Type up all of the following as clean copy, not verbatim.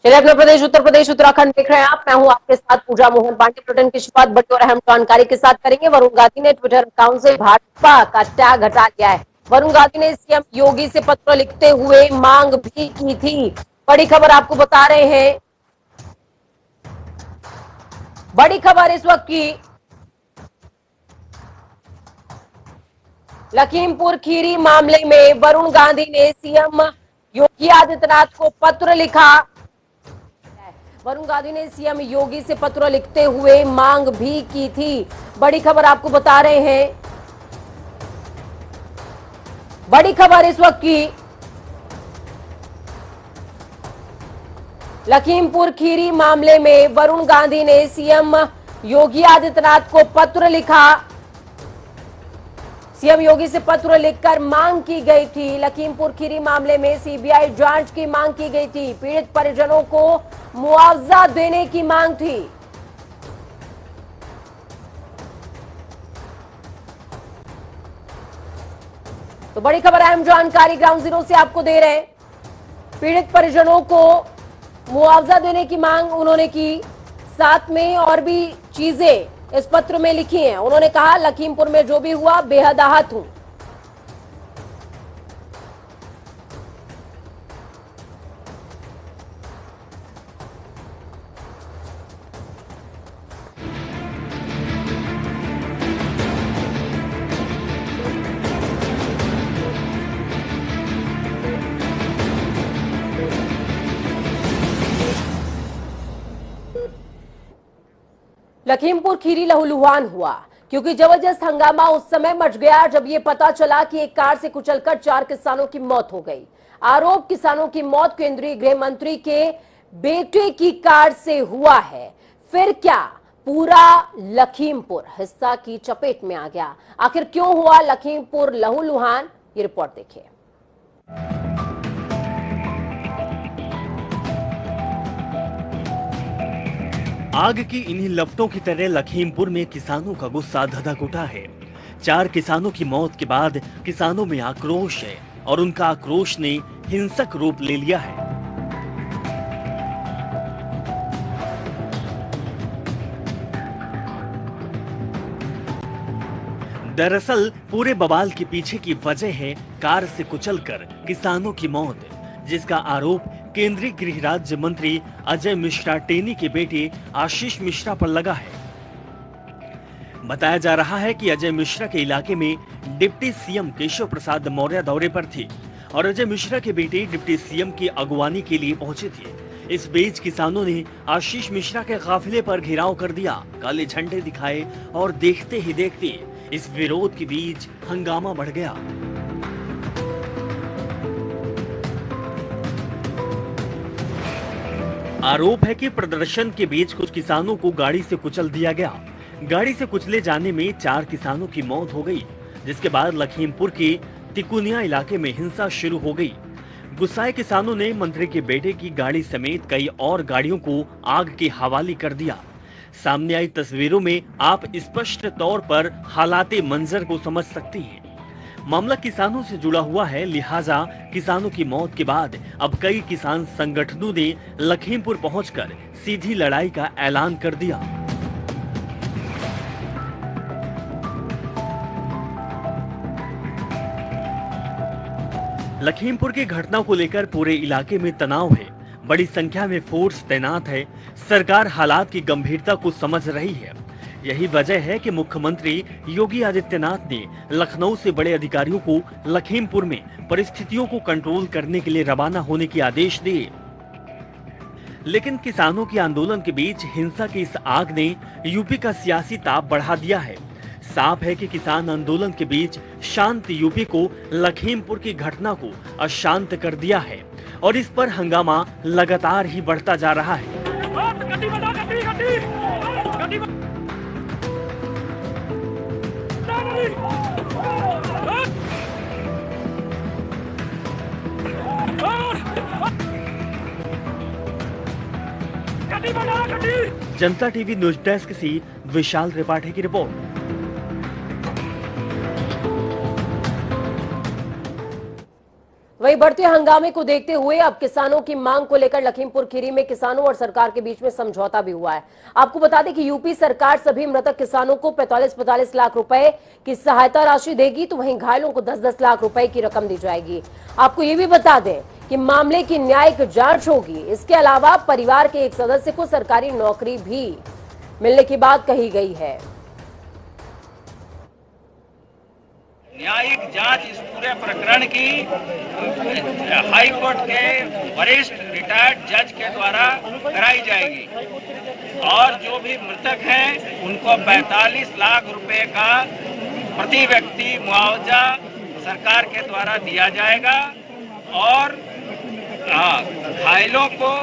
चलिए अगला प्रदेश उत्तर प्रदेश उत्तराखंड देख रहे हैं आप। मैं हूं आपके साथ पूजा मोहन पांडे। बुलेटिन की शुरुआत बड़ी और अहम जानकारी के साथ करेंगे। वरुण गांधी ने ट्विटर अकाउंट से भाजपा का टैग हटा दिया है। वरुण गांधी ने सीएम योगी से पत्र लिखते हुए मांग भी की थी। बड़ी खबर आपको बता रहे हैं। बड़ी खबर इस वक्त की, लखीमपुर खीरी मामले में वरुण गांधी ने सीएम योगी आदित्यनाथ को पत्र लिखा। वरुण गांधी ने सीएम योगी से पत्र लिखते हुए मांग भी की थी। बड़ी खबर आपको बता रहे हैं। बड़ी खबर इस वक्त की, लखीमपुर खीरी मामले में वरुण गांधी ने सीएम योगी आदित्यनाथ को पत्र लिखा। सीएम योगी से पत्र लिखकर मांग की गई थी। लखीमपुर खीरी मामले में सीबीआई जांच की मांग की गई थी। पीड़ित परिजनों को मुआवजा देने की मांग थी। तो बड़ी खबर, अहम जानकारी ग्राउंड जीरो से आपको दे रहे हैं। पीड़ित परिजनों को मुआवजा देने की मांग उन्होंने की। साथ में और भी चीजें इस पत्र में लिखी हैं। उन्होंने कहा, लखीमपुर में जो भी हुआ बेहद आहत हूं। लखीमपुर खीरी लहूलुहान हुआ क्योंकि जबरदस्त हंगामा उस समय मच गया जब यह पता चला कि एक कार से कुचलकर 4 किसानों की मौत हो गई। आरोप किसानों की मौत केंद्रीय गृह मंत्री के बेटे की कार से हुआ है। फिर क्या पूरा लखीमपुर हिस्सा की चपेट में आ गया? आखिर क्यों हुआ लखीमपुर लहूलुहान, ये रिपोर्ट देखिए। आग की इन्हीं लपटों की तरह लखीमपुर में किसानों का गुस्सा धधक उठा है। 4 किसानों की मौत के बाद किसानों में आक्रोश है और उनका आक्रोश ने हिंसक रूप ले लिया है। दरअसल पूरे बवाल के पीछे की वजह है कार से कुचलकर किसानों की मौत, जिसका आरोप केंद्रीय गृह राज्य मंत्री अजय मिश्रा टेनी के बेटे आशीष मिश्रा पर लगा है। बताया जा रहा है कि अजय मिश्रा के इलाके में डिप्टी सीएम केशव प्रसाद मौर्य दौरे पर थे और अजय मिश्रा के बेटे डिप्टी सीएम की अगवानी के लिए पहुंचे थे। इस बीच किसानों ने आशीष मिश्रा के काफिले पर घेराव कर दिया, काले झंडे दिखाए और देखते ही देखते इस विरोध के बीच हंगामा बढ़ गया। आरोप है कि प्रदर्शन के बीच कुछ किसानों को गाड़ी से कुचल दिया गया। गाड़ी से कुचले जाने में 4 किसानों की मौत हो गई, जिसके बाद लखीमपुर के तिकुनिया इलाके में हिंसा शुरू हो गई। गुस्साए किसानों ने मंत्री के बेटे की गाड़ी समेत कई और गाड़ियों को आग के हवाले कर दिया। सामने आई तस्वीरों में आप स्पष्ट तौर पर हालाते मंजर को समझ सकते हैं। मामला किसानों से जुड़ा हुआ है, लिहाजा किसानों की मौत के बाद अब कई किसान संगठनों ने लखीमपुर पहुंचकर सीधी लड़ाई का ऐलान कर दिया। लखीमपुर की घटना को लेकर पूरे इलाके में तनाव है। बड़ी संख्या में फोर्स तैनात है। सरकार हालात की गंभीरता को समझ रही है। यही वजह है कि मुख्यमंत्री योगी आदित्यनाथ ने लखनऊ से बड़े अधिकारियों को लखीमपुर में परिस्थितियों को कंट्रोल करने के लिए रवाना होने के आदेश दिए। लेकिन किसानों के आंदोलन के बीच हिंसा की इस आग ने यूपी का सियासी ताप बढ़ा दिया है। साफ है कि किसान आंदोलन के बीच शांत यूपी को लखीमपुर की घटना को अशांत कर दिया है और इस पर हंगामा लगातार ही बढ़ता जा रहा है। जनता टीवी न्यूज डेस्क से विशाल त्रिपाठी की रिपोर्ट। वही वहीं बढ़ते हंगामे को देखते हुए अब किसानों की मांग को लेकर लखीमपुर खीरी में किसानों और सरकार के बीच में समझौता भी हुआ है। आपको बता दें कि यूपी सरकार सभी मृतक किसानों को 45-45 लाख रुपए की सहायता राशि देगी, तो वहीं घायलों को 10-10 लाख रुपए की रकम दी जाएगी। आपको ये भी बता दें कि मामले की न्यायिक जांच होगी। इसके अलावा परिवार के एक सदस्य को सरकारी नौकरी भी मिलने की बात कही गई है। न्यायिक जांच इस पूरे प्रकरण की हाई कोर्ट के वरिष्ठ रिटायर्ड जज के द्वारा कराई जाएगी और जो भी मृतक हैं उनको 45 लाख रुपए का प्रति व्यक्ति मुआवजा सरकार के द्वारा दिया जाएगा और घायलों को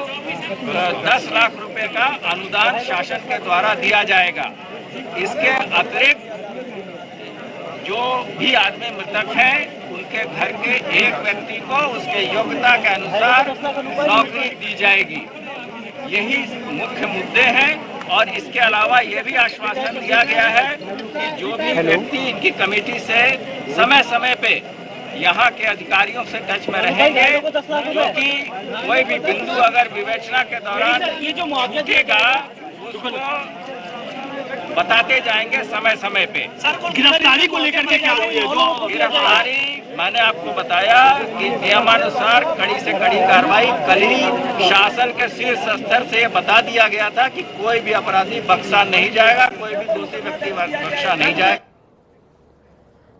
10 लाख रुपए का अनुदान शासन के द्वारा दिया जाएगा। इसके अतिरिक्त जो भी आदमी मृतक है उनके घर के एक व्यक्ति को उसके योग्यता के अनुसार नौकरी दी जाएगी। यही मुख्य मुद्दे हैं और इसके अलावा यह भी आश्वासन दिया गया है कि जो भी व्यक्ति इनकी कमेटी से समय समय पे यहाँ के अधिकारियों से टच में रहेंगे, क्योंकि कोई भी बिंदु अगर विवेचना के दौरान छूटेगा उसको बताते जाएंगे समय समय पे। गिरफ्तारी को लेकर के क्या गिरफ्तारी मैंने आपको बताया कि नियमानुसार कड़ी से कड़ी कार्रवाई कल ही शासन के शीर्ष स्तर से बता दिया गया था कि कोई भी अपराधी बख्शा नहीं जाएगा, कोई भी दोषी व्यक्ति बख्शा नहीं जाएगा।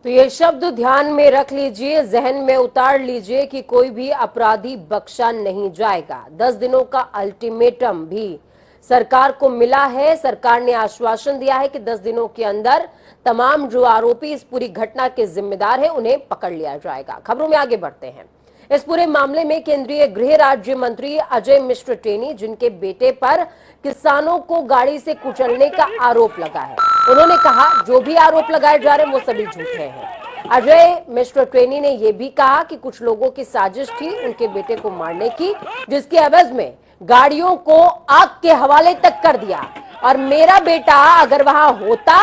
तो ये शब्द ध्यान में रख लीजिए, जहन में उतार लीजिए कि कोई भी अपराधी बख्शा नहीं जाएगा। 10 दिनों का अल्टीमेटम भी सरकार को मिला है। सरकार ने आश्वासन दिया है कि 10 दिनों के अंदर तमाम जो आरोपी इस पूरी घटना के जिम्मेदार हैं उन्हें पकड़ लिया जाएगा। खबरों में आगे बढ़ते हैं। इस पूरे मामले में केंद्रीय गृह राज्य मंत्री अजय मिश्र टेनी, जिनके बेटे पर किसानों को गाड़ी से कुचलने का आरोप लगा है, उन्होंने कहा जो भी आरोप लगाए जा रहे हैं वो सभी झूठे हैं। अजय मिश्र टेनी ने यह भी कहा कि कुछ लोगों की साजिश थी उनके बेटे को मारने की, जिसके एवज में गाड़ियों को आग के हवाले तक कर दिया और मेरा बेटा अगर वहां होता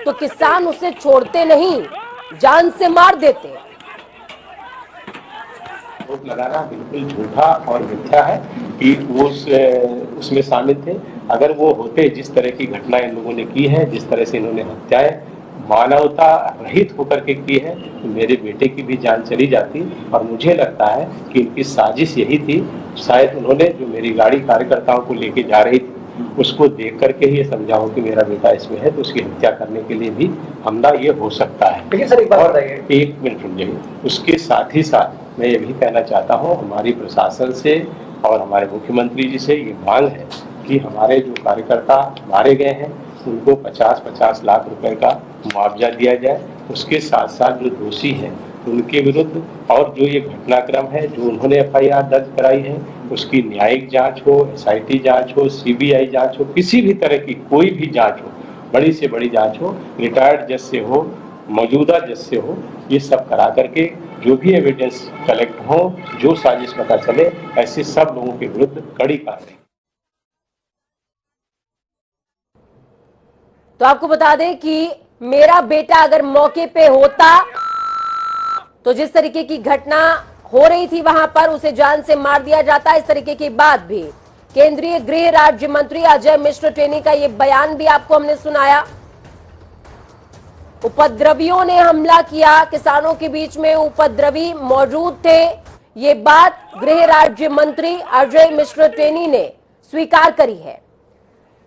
तो किसान उसे छोड़ते नहीं, जान से मार देते। आरोप लगाना बिल्कुल झूठा और मिथ्या है कि वो उसमें शामिल थे। अगर वो होते, जिस तरह की घटना इन लोगों ने की है, जिस तरह से इन्होंने हत्याएं मानवता रहित होकर के की है, तो मेरे बेटे की भी जान चली जाती। और मुझे लगता है कि इनकी साजिश यही थी। शायद उन्होंने जो मेरी गाड़ी कार्यकर्ताओं को लेके जा रही थी उसको देख करके ही समझाओ कि मेरा बेटा इसमें है, तो उसकी हत्या करने के लिए भी हमला ये हो सकता है। लेकिन सर एक बात बताइए, एक मिनट रुक जाइए। उसके साथ ही साथ मैं ये भी कहना चाहता हूँ, हमारी प्रशासन से और हमारे मुख्यमंत्री जी से ये मांग है कि हमारे जो कार्यकर्ता मारे गए हैं उनको 50-50 लाख रुपए का मुआवजा दिया जाए। उसके साथ साथ जो दोषी हैं उनके विरुद्ध और जो ये घटनाक्रम है जो उन्होंने FIR दर्ज कराई है उसकी न्यायिक जांच हो, SIT जांच हो, CBI जांच हो, किसी भी तरह की कोई भी जांच हो, बड़ी से बड़ी जांच हो, रिटायर्ड जज से हो, मौजूदा जज से हो, ये सब करा करके जो भी एविडेंस कलेक्ट हो, जो साजिश पता चले, ऐसे सब लोगों के विरुद्ध कड़ी कार्रवाई। तो आपको बता दें कि मेरा बेटा अगर मौके पे होता तो जिस तरीके की घटना हो रही थी वहां पर उसे जान से मार दिया जाता। इस तरीके की बात भी केंद्रीय गृह राज्य मंत्री अजय मिश्र टेनी का ये बयान भी आपको हमने सुनाया। उपद्रवियों ने हमला किया, किसानों के बीच में उपद्रवी मौजूद थे, ये बात गृह राज्य मंत्री अजय मिश्र टेनी ने स्वीकार करी है।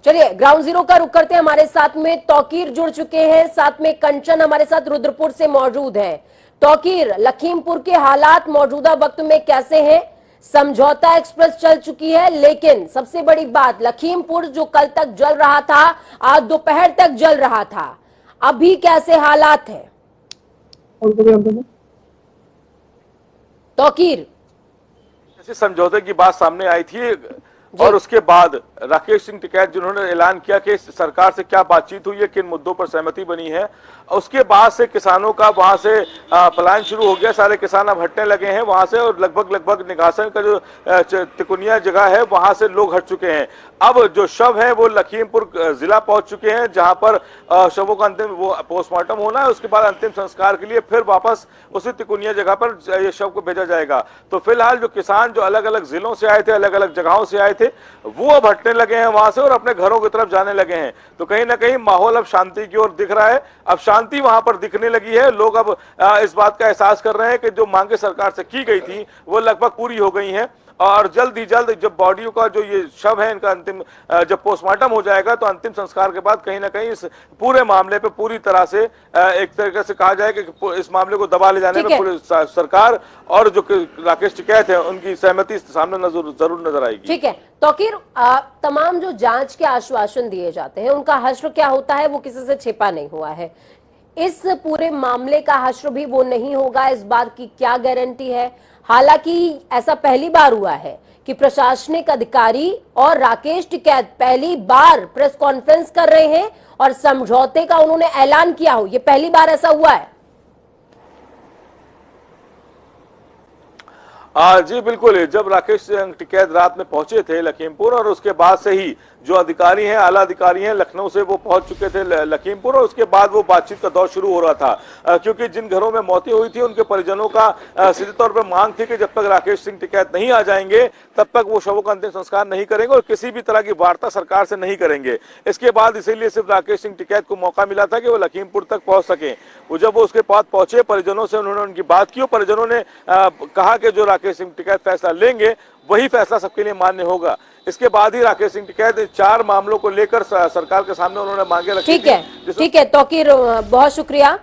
चलिए ग्राउंड जीरो का रुख करते हैं। हमारे साथ में तौकीर जुड़ चुके हैं, साथ में कंचन हमारे साथ रुद्रपुर से मौजूद है। तौकीर, लखीमपुर के हालात मौजूदा वक्त में कैसे हैं? समझौता एक्सप्रेस चल चुकी है, लेकिन सबसे बड़ी बात लखीमपुर जो कल तक जल रहा था आज दोपहर तक जल रहा था, अभी कैसे हालात हैं? तौकीर, जैसे समझौते की बात सामने आई थी और उसके बाद राकेश सिंह टिकैत जिन्होंने ऐलान किया कि सरकार से क्या बातचीत हुई है, किन मुद्दों पर सहमति बनी है, उसके बाद से किसानों का वहां से पलायन शुरू हो गया। सारे किसान अब हटने लगे हैं वहां से, और लगभग निगासन का जो तिकोनिया जगह है वहां से लोग हट चुके हैं। अब जो शव है वो लखीमपुर जिला पहुंच चुके हैं, जहां पर शवों का अंतिम वो पोस्टमार्टम होना है, उसके बाद अंतिम संस्कार के लिए फिर वापस उसी तिकोनिया जगह पर ये शव को भेजा जाएगा। तो फिलहाल जो किसान जो अलग अलग जिलों से आए थे, अलग अलग जगहों से आए थे, वो अब हटने लगे हैं वहां से और अपने घरों की तरफ जाने लगे हैं। तो कहीं ना कहीं माहौल अब शांति की ओर दिख रहा है, अब शांति वहां पर दिखने लगी है। लोग अब इस बात का एहसास कर रहे हैं कि जो मांगे सरकार से की गई थी वो लगभग पूरी हो गई हैं, और जल्द ही जल्द जब बॉडियों का जो ये शव है इनका अंतिम जब पोस्टमार्टम हो जाएगा तो अंतिम संस्कार के बाद कहीं ना कहीं इस पूरे मामले पे पूरी तरह से एक तरीके से कहा जाए कि इस मामले को दबा ले जाने में पूरी सरकार और जो राकेश टिकैत है उनकी सहमति सामने जरूर नजर आएगी। ठीक है तौकीर, तमाम जो जांच के आश्वासन दिए जाते हैं उनका हश्र क्या होता है वो किसी से छिपा नहीं हुआ है। इस पूरे मामले का हश्र भी वो नहीं होगा, इस बात की क्या गारंटी है? हालांकि ऐसा पहली बार हुआ है कि प्रशासनिक अधिकारी और राकेश टिकैत पहली बार प्रेस कॉन्फ्रेंस कर रहे हैं और समझौते का उन्होंने ऐलान किया हो, ये पहली बार ऐसा हुआ है। जी बिल्कुल, जब राकेश सिंह टिकैत रात में पहुंचे थे लखीमपुर, और उसके बाद से ही जो अधिकारी हैं, आला अधिकारी हैं लखनऊ से, वो पहुंच चुके थे लखीमपुर, और उसके बाद वो बातचीत का दौर शुरू हो रहा था। क्योंकि जिन घरों में मौतें हुई थी उनके परिजनों का सीधे तौर पर मांग थी कि जब तक राकेश सिंह टिकैत नहीं आ जाएंगे तब तक वो शवों का अंतिम संस्कार नहीं करेंगे और किसी भी तरह की वार्ता सरकार से नहीं करेंगे। इसके बाद इसीलिए सिर्फ राकेश सिंह टिकैत को मौका मिला था कि वो लखीमपुर तक पहुंच सके। वो जब वो उसके पास पहुंचे, परिजनों से उन्होंने उनकी बात की, और परिजनों ने कहा कि जो राकेश सिंह टिकैत फैसला लेंगे वही फैसला सबके लिए मान्य होगा। इसके बाद ही राकेश सिंह टिकैत 4 मामलों को लेकर सरकार के सामने उन्होंने मांगे रखी। ठीक है तौकीर, बहुत शुक्रिया।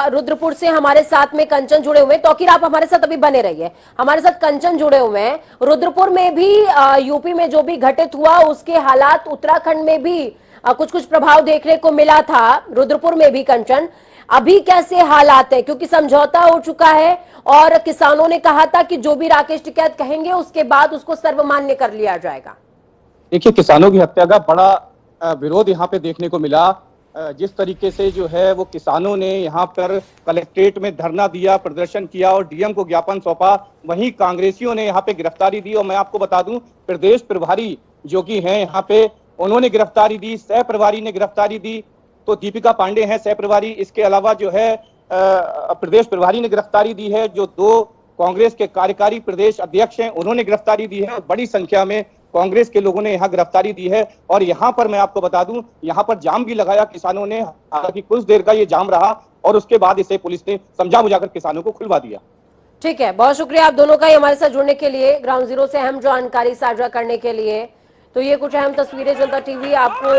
रुद्रपुर से हमारे साथ में कंचन जुड़े हुए हैं। तौकीर, आप हमारे साथ अभी बने रहिए, हमारे साथ कंचन जुड़े हुए हैं। रुद्रपुर में भी यूपी में जो भी घटित हुआ उसके हालात उत्तराखंड में भी कुछ प्रभाव देखने को मिला था। रुद्रपुर में भी कंचन, अभी कैसे हालात है? क्योंकि समझौता हो चुका है और किसानों ने कहा था कि जो भी राकेश टिकैत कहेंगे उसके बाद उसको सर्वमान्य कर लिया जाएगा। देखिए, किसानों की हत्या का बड़ा विरोध यहाँ पे देखने को मिला। जिस तरीके से जो है वो किसानों ने यहाँ पर कलेक्ट्रेट में धरना दिया, प्रदर्शन किया और डीएम को ज्ञापन सौंपा, वहीं कांग्रेसियों ने यहाँ पे गिरफ्तारी दी। और मैं आपको बता दूं, प्रदेश प्रभारी जो कि हैं यहाँ पे, उन्होंने गिरफ्तारी दी, सह प्रभारी ने गिरफ्तारी दी। तो दीपिका पांडे हैं सह प्रभारी, इसके अलावा जो है प्रदेश प्रभारी ने गिरफ्तारी दी है। जो 2 कांग्रेस के कार्यकारी प्रदेश अध्यक्ष हैं उन्होंने गिरफ्तारी दी है। बड़ी संख्या में कांग्रेस के लोगों ने यहाँ गिरफ्तारी दी है। और यहाँ पर मैं आपको बता दूं, यहाँ पर जाम भी लगाया किसानों ने। हालांकि कुछ देर का ये जाम रहा और उसके बाद इसे पुलिस ने समझा बुझाकर किसानों को खुलवा दिया। ठीक है, बहुत शुक्रिया आप दोनों का हमारे साथ जुड़ने के लिए, ग्राउंड जीरो से अहम जानकारी साझा करने के लिए। तो ये कुछ अहम तस्वीरें जनता टीवी आपको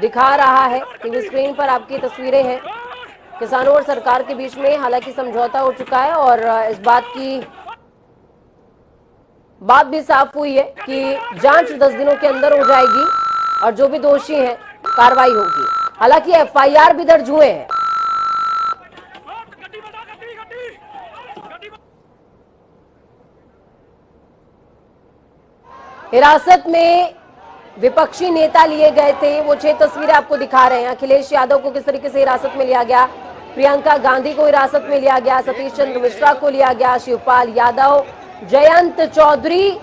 दिखा रहा है, टीवी स्क्रीन पर आपकी तस्वीरें हैं किसानों और सरकार के बीच में। हालांकि समझौता हो चुका है और इस बात भी साफ हुई है कि जांच 10 दिनों के अंदर हो जाएगी और जो भी दोषी हैं कार्रवाई होगी। हालांकि एफआईआर भी दर्ज हुए हैं। हिरासत में विपक्षी नेता लिए गए थे, वो 6 तस्वीरें आपको दिखा रहे हैं। अखिलेश यादव को किस तरीके से हिरासत में लिया गया, प्रियंका गांधी को हिरासत में लिया गया, सतीश चंद्र मिश्रा को लिया गया, शिवपाल यादव, जयंत चौधरी।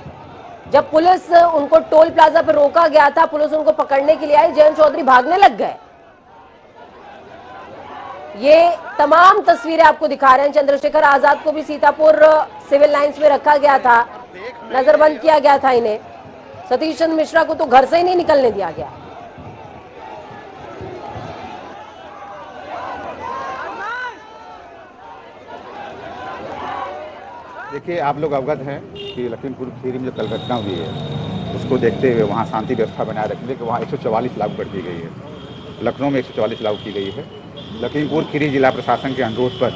जब पुलिस उनको टोल प्लाजा पर रोका गया था, पुलिस उनको पकड़ने के लिए आई, जयंत चौधरी भागने लग गए। ये तमाम तस्वीरें आपको दिखा रहे हैं। चंद्रशेखर आजाद को भी सीतापुर सिविल लाइंस में रखा गया था, नजरबंद किया गया था इन्हें। सतीश चंद्र मिश्रा को तो घर से ही नहीं निकलने दिया गया। देखिए, आप लोग अवगत हैं कि लखीमपुर खीरी में जो कल घटना हुई है उसको देखते हुए वहाँ शांति व्यवस्था बनाए रखने के वहाँ 144 लागू कर दी गई है। लखनऊ में 144 लागू की गई है। लखीमपुर खीरी जिला प्रशासन के अनुरोध पर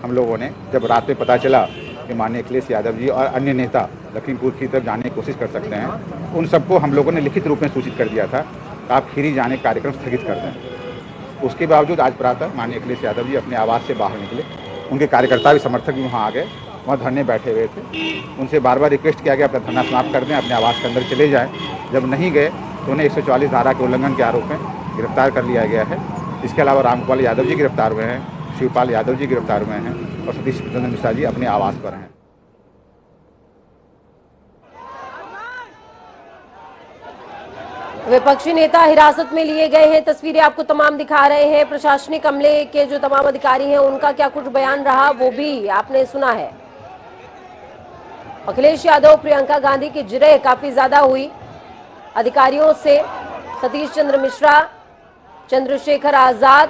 हम लोगों ने, जब रात में पता चला कि माननीय अखिलेश यादव जी और अन्य नेता लखीमपुर खीरी तरफ जाने की कोशिश कर सकते हैं, उन सबको हम लोगों ने लिखित रूप में सूचित कर दिया था कि आप खीरी जाने का कार्यक्रम स्थगित कर दें। उसके बावजूद आज प्रातः माननीय अखिलेश यादव जी अपने आवास से बाहर निकले, उनके कार्यकर्ता भी समर्थक भी वहाँ आ गए वहाँ धरने बैठे हुए थे। उनसे बार बार रिक्वेस्ट किया गया अपना धरना समाप्त कर दें, अपने आवास के अंदर चले जाएं। जब नहीं गए तो उन्हें 144 धारा के उल्लंघन के आरोप में गिरफ्तार कर लिया गया है। इसके अलावा रामगोपाल यादव जी गिरफ्तार हुए हैं, शिवपाल यादव जी गिरफ्तार हुए हैं और सतीश चंद्र मिश्रा जी अपने आवास पर हैं। विपक्षी नेता हिरासत में लिए गए हैं, तस्वीरें आपको तमाम दिखा रहे हैं। प्रशासनिक अमले के जो तमाम अधिकारी हैं उनका क्या कुछ बयान रहा वो भी आपने सुना है। अखिलेश यादव, प्रियंका गांधी की जिरह काफी ज्यादा हुई अधिकारियों से। सतीश चंद्र मिश्रा, चंद्रशेखर आजाद,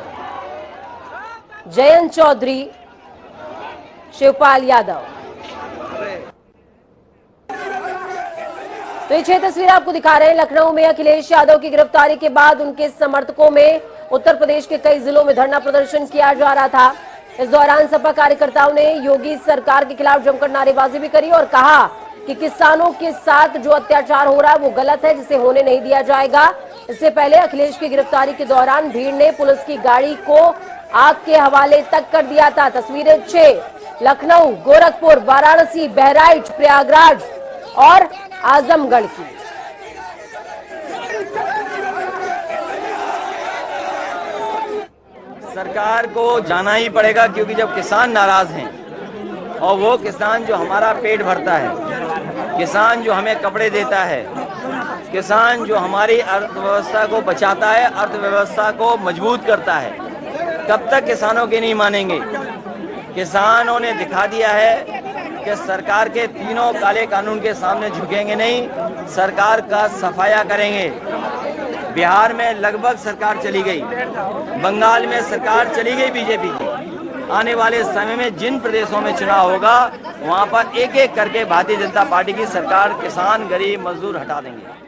जयंत चौधरी, शिवपाल यादव। तो ये 6 तस्वीरें आपको दिखा रहे हैं। लखनऊ में अखिलेश यादव की गिरफ्तारी के बाद उनके समर्थकों में उत्तर प्रदेश के कई जिलों में धरना प्रदर्शन किया जा रहा था। इस दौरान सपा कार्यकर्ताओं ने योगी सरकार के खिलाफ जमकर नारेबाजी भी करी और कहा कि किसानों के साथ जो अत्याचार हो रहा है वो गलत है, जिसे होने नहीं दिया जाएगा। इससे पहले अखिलेश की गिरफ्तारी के दौरान भीड़ ने पुलिस की गाड़ी को आग के हवाले तक कर दिया था। तस्वीरें 6 लखनऊ, गोरखपुर, वाराणसी, बहराइच, प्रयागराज और आजमगढ़ की। सरकार को जाना ही पड़ेगा, क्योंकि जब किसान नाराज हैं और वो किसान जो हमारा पेट भरता है, किसान जो हमें कपड़े देता है, किसान जो हमारी अर्थव्यवस्था को बचाता है, अर्थव्यवस्था को मजबूत करता है, कब तक किसानों के नहीं मानेंगे। किसानों ने दिखा दिया है कि सरकार के तीनों काले कानून के सामने झुकेंगे नहीं, सरकार का सफाया करेंगे। बिहार में लगभग सरकार चली गई, बंगाल में सरकार चली गई बीजेपी की। आने वाले समय में जिन प्रदेशों में चुनाव होगा वहां पर एक एक करके भारतीय जनता पार्टी की सरकार किसान, गरीब, मजदूर हटा देंगे।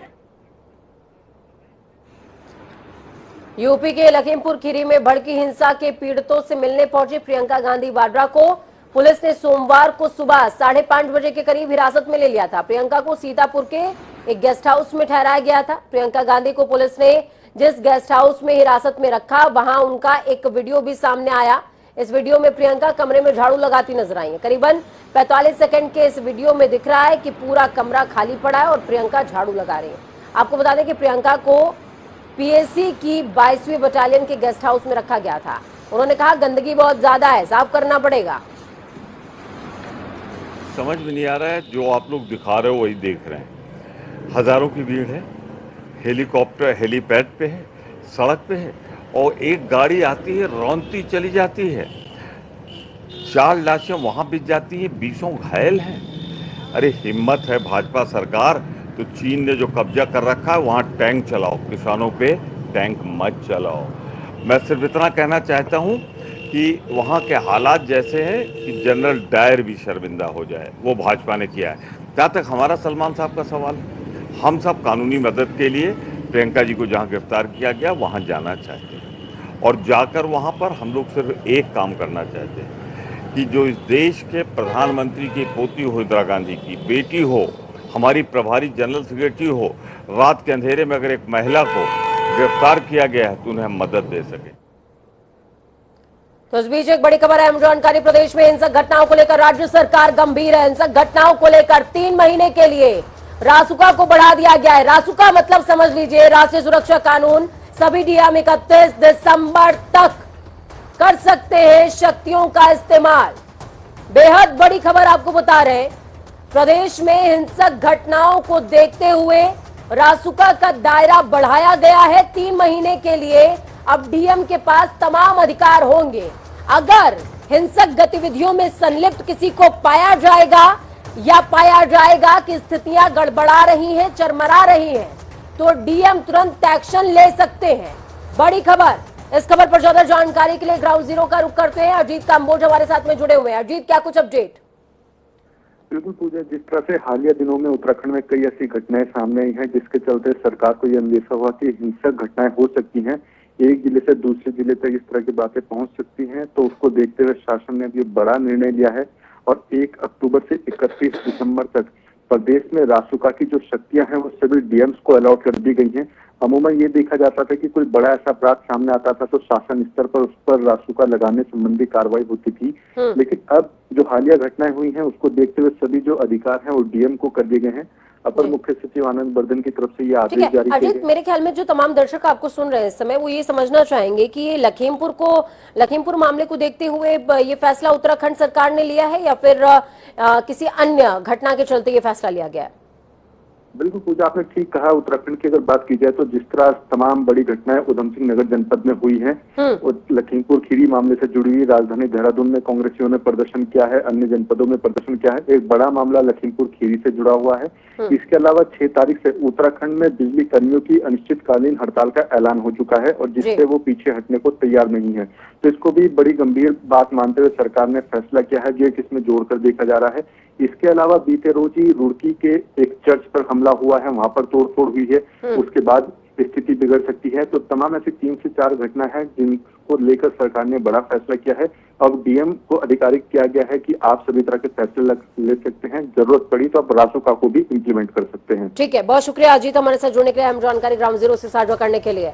यूपी के लखीमपुर खीरी में भड़की हिंसा के पीड़ितों से मिलने पहुंची प्रियंका गांधी वाड्रा को पुलिस ने सोमवार को सुबह 5:30 बजे के करीब हिरासत में ले लिया था। प्रियंका को सीतापुर के एक गेस्ट हाउस में ठहराया गया था। प्रियंका गांधी को पुलिस ने जिस गेस्ट हाउस में हिरासत में रखा वहां उनका एक वीडियो भी सामने आया। इस वीडियो में प्रियंका कमरे में झाड़ू लगाती नजर आई है। करीबन 45 सेकंड के इस वीडियो में दिख रहा है कि पूरा कमरा खाली पड़ा है और प्रियंका झाड़ू लगा रही है। आपको बता दें कि प्रियंका को पीएसी की 22वीं बटालियन के गेस्ट हाउस में रखा गया था। उन्होंने कहा गंदगी बहुत ज्यादा है, साफ करना पड़ेगा। समझ में नहीं आ रहा है, जो आप लोग दिखा रहे हो वही देख रहे हैं। हजारों की भीड़ है, हेलीकॉप्टर हेलीपैड पे है, सड़क पे है और एक गाड़ी आती है रौंदती चली जाती है। 4 लाशें वहां बिछ जाती हैं, 20 घायल हैं। अरे हिम्मत है भाजपा सरकार तो चीन ने जो कब्जा कर रखा है वहां टैंक चलाओ, किसानों पे टैंक मत चलाओ। मैं सिर्फ इतना कहना चाहता हूं कि वहाँ के हालात जैसे हैं कि जनरल डायर भी शर्मिंदा हो जाए, वो भाजपा ने किया है। जहाँ तक हमारा सलमान साहब का सवाल, हम सब कानूनी मदद के लिए प्रियंका जी को जहाँ गिरफ्तार किया गया वहाँ जाना चाहते हैं और जाकर वहाँ पर हम लोग सिर्फ एक काम करना चाहते हैं कि जो इस देश के प्रधानमंत्री की पोती हो, इंदिरा गांधी की बेटी हो, हमारी प्रभारी जनरल सेक्रेटरी हो, रात के अंधेरे में अगर एक महिला को गिरफ्तार किया गया है तो उन्हें हम मदद दे सके। तो इस बीच एक बड़ी खबर है, अहम जानकारी। प्रदेश में हिंसक घटनाओं को लेकर राज्य सरकार गंभीर है। हिंसक घटनाओं को लेकर 3 महीने के लिए रासुका को बढ़ा दिया गया है। रासुका मतलब समझ लीजिए राष्ट्रीय सुरक्षा कानून। सभी डीएम 31 दिसंबर तक कर सकते हैं शक्तियों का इस्तेमाल। बेहद बड़ी खबर आपको बता रहे हैं, प्रदेश में हिंसक घटनाओं को देखते हुए रासुका का दायरा बढ़ाया गया है। 3 महीने के लिए अब डीएम के पास तमाम अधिकार होंगे। अगर हिंसक गतिविधियों में संलिप्त किसी को पाया जाएगा या पाया जाएगा कि स्थितियां गड़बड़ा रही हैं, चरमरा रही हैं, तो डीएम तुरंत एक्शन ले सकते हैं। बड़ी खबर। इस खबर पर ज्यादा जानकारी के लिए ग्राउंड जीरो का रुख करते हैं। अजीत काम्बोज हमारे साथ में जुड़े हुए हैं। अजीत, क्या कुछ अपडेट? बिल्कुल पूजा, जिस तरह से हालिया दिनों में उत्तराखंड में कई ऐसी घटनाएं सामने आई हैं जिसके चलते सरकार को यह अंदेशा हुआ कि हिंसक घटनाएं हो सकती हैं, एक जिले से दूसरे जिले तक इस तरह की बातें पहुंच सकती हैं। तो उसको देखते हुए शासन ने अब ये बड़ा निर्णय लिया है और 1 अक्टूबर से 31 दिसंबर तक प्रदेश में रासुका की जो शक्तियां हैं वो सभी डीएम्स को अलॉट कर दी गई हैं। अमूमन ये देखा जाता था कि कोई बड़ा ऐसा अपराध सामने आता था तो शासन स्तर पर उस पर रासुका लगाने संबंधी कार्रवाई होती थी, लेकिन अब जो हालिया घटनाएं हुई हैं उसको देखते हुए सभी जो अधिकार हैं वो डीएम को कर दिए गए हैं। अपर मुख्य सचिव आनंद वर्धन की तरफ से ये आदेश जारी किए गए। मेरे ख्याल में जो तमाम दर्शक आपको सुन रहे हैं इस समय वो ये समझना चाहेंगे कि ये लखीमपुर मामले को देखते हुए ये फैसला उत्तराखंड सरकार ने लिया है या फिर किसी अन्य घटना के चलते ये फैसला लिया गया है? बिल्कुल पूजा, आपने ठीक कहा। उत्तराखंड की अगर बात की जाए तो जिस तरह तमाम बड़ी घटनाएं उधम सिंह नगर जनपद में हुई हैं, और लखीमपुर खीरी मामले से जुड़ी हुई राजधानी देहरादून में कांग्रेसियों ने प्रदर्शन किया है, अन्य जनपदों में प्रदर्शन किया है। एक बड़ा मामला लखीमपुर खीरी से जुड़ा हुआ है। इसके अलावा 6 तारीख से उत्तराखंड में बिजली कर्मियों की अनिश्चितकालीन हड़ताल का ऐलान हो चुका है और जिससे वो पीछे हटने को तैयार नहीं है। तो इसको भी बड़ी गंभीर बात मानते हुए सरकार ने फैसला किया है, जो इसमें जोड़कर देखा जा रहा है। इसके अलावा बीते रोज ही रुड़की के एक चर्च पर हमला हुआ है, वहां पर तोड़फोड़ हुई है, उसके बाद स्थिति बिगड़ सकती है। तो तमाम ऐसी 3 से 4 घटना है जिनको लेकर सरकार ने बड़ा फैसला किया है। अब डीएम को अधिकारिक किया गया है कि आप सभी तरह के फैसले ले सकते हैं, जरूरत पड़ी तो आप रासुका को भी इम्प्लीमेंट कर सकते हैं। ठीक है, बहुत शुक्रिया अजीत हमारे साथ जुड़ने के लिए, हम जानकारी ग्राउंड जीरो से साझा करने के लिए।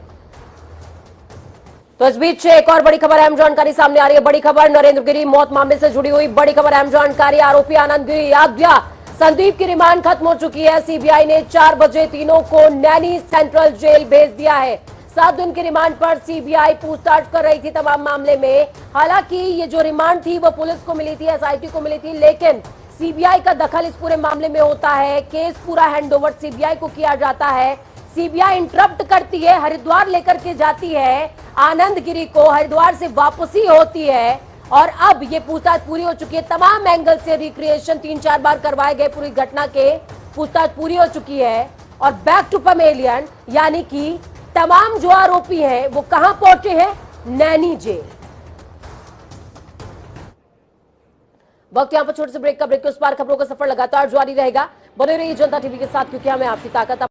तो इस बीच एक और बड़ी खबर, अहम जानकारी सामने आ रही है। बड़ी खबर नरेंद्र गिरी मौत मामले से जुड़ी हुई बड़ी खबर, अहम जानकारी। आरोपी आनंद गिरी, आद्या, संदीप की रिमांड खत्म हो चुकी है। सीबीआई ने 4 बजे तीनों को नैनी सेंट्रल जेल भेज दिया है। 7 दिन की रिमांड पर सीबीआई पूछताछ कर रही थी तमाम मामले में। हालांकि ये जो रिमांड थी वो पुलिस को मिली थी, एसआईटी को मिली थी, लेकिन सीबीआई का दखल इस पूरे मामले में होता है। केस पूरा हैंडओवर सीबीआई को किया जाता है। सीबीआई इंटरप्ट करती है, हरिद्वार लेकर के जाती है आनंद गिरी को, हरिद्वार से वापसी होती है और अब ये पूछताछ पूरी हो चुकी है। तमाम एंगल से रिक्रिएशन 3-4 बार करवाए गए पूरी घटना के, पूछताछ पूरी हो चुकी है और बैक टू पमेलियन, यानी कि तमाम जो आरोपी हैं वो कहां पहुंचे हैं? नैनी जेल। वक्त यहां पर छोटे से ब्रेक का, ब्रेक के उस पार खबरों का सफर लगातार जारी रहेगा। बने रहिए जनता टीवी के साथ, क्योंकि हमें आपकी ताकत